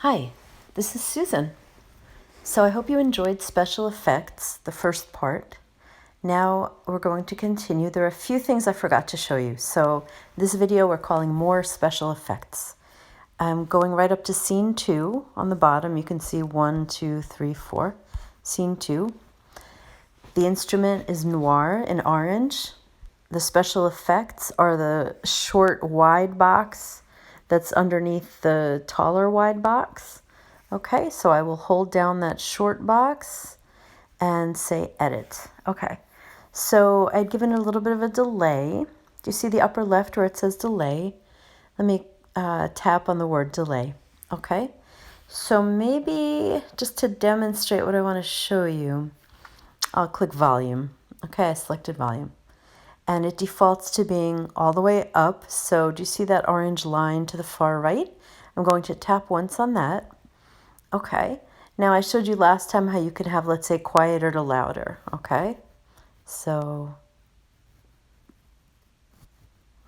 Hi, this is Susan. So I hope you enjoyed special effects, the first part. Now we're going to continue. There are a few things I forgot to show you. So this video we're calling more special effects. I'm going right up to scene 2 on the bottom. You can see 1, 2, 3, 4. Scene 2. The instrument is noir in orange. The special effects are the short wide box that's underneath the taller wide box. Okay, so I will hold down that short box and say edit. Okay, so I'd given a little bit of a delay. Do you see the upper left where it says delay? Let me tap on the word delay. Okay, so maybe just to demonstrate what I want to show you, I'll click volume. Okay, I selected volume. And it defaults to being all the way up. So do you see that orange line to the far right? I'm going to tap once on that. Okay. Now I showed you last time how you could have, let's say, quieter to louder. Okay. So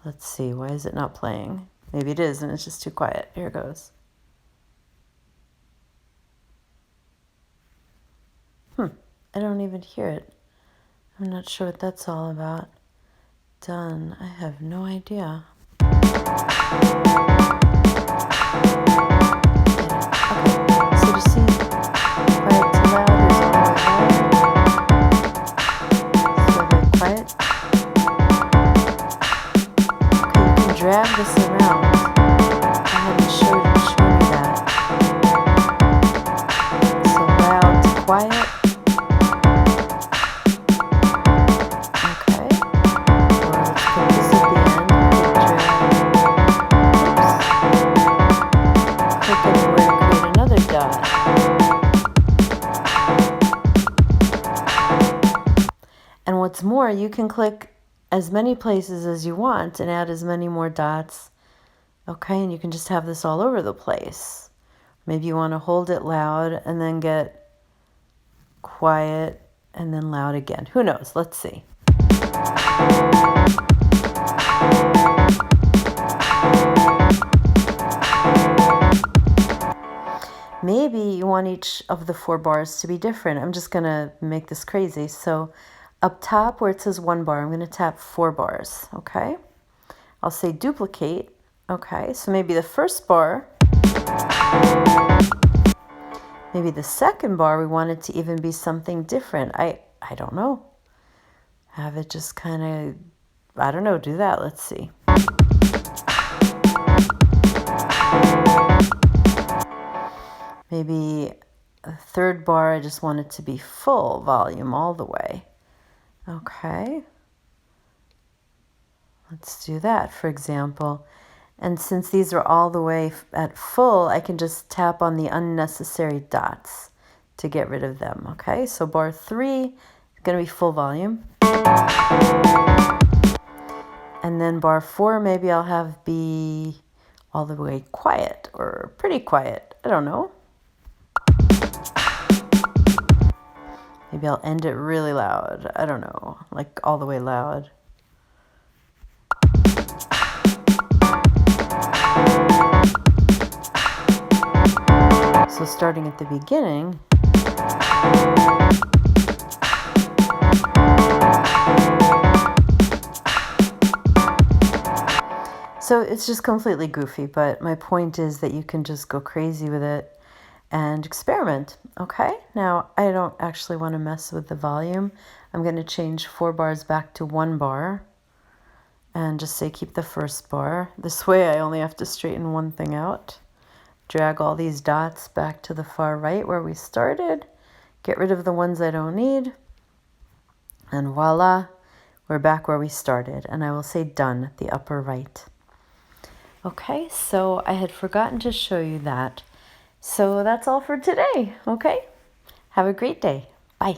let's see. Why is it not playing? Maybe it is and it's just too quiet. Here it goes. I don't even hear it. I'm not sure what that's all about. Done. I have no idea. Okay, so you see, quiet to loud is all loud. So very quiet. Okay, you can drag this around. I haven't shown you that. So loud to quiet. And what's more, you can click as many places as you want and add as many more dots. Okay, and you can just have this all over the place. Maybe you want to hold it loud and then get quiet and then loud again. Who knows? Let's see. Maybe you want each of the 4 bars to be different. I'm just going to make this crazy. So up top where it says 1 bar, I'm going to tap 4 bars, okay? I'll say duplicate, okay? So maybe the first bar, maybe the second bar, we want it to even be something different. I don't know. Have it just kind of, I don't know, do that. Let's see. Maybe a third bar, I just want it to be full volume all the way. Okay. Let's do that, for example. And since these are all the way at full, I can just tap on the unnecessary dots to get rid of them. Okay, so bar 3 is going to be full volume. And then bar 4, maybe I'll have be all the way quiet or pretty quiet. I don't know. Maybe I'll end it really loud. I don't know, like all the way loud. So starting at the beginning, so it's just completely goofy, but my point is that you can just go crazy with it and experiment. Okay, now I don't actually want to mess with the volume. I'm going to change 4 bars back to 1 bar and just say keep the first bar. This way I only have to straighten one thing out. Drag all these dots back to the far right where we started. Get rid of the ones I don't need. And voila, we're back where we started. And I will say done at the upper right. Okay, so I had forgotten to show you that. So that's all for today, okay? Have a great day. Bye.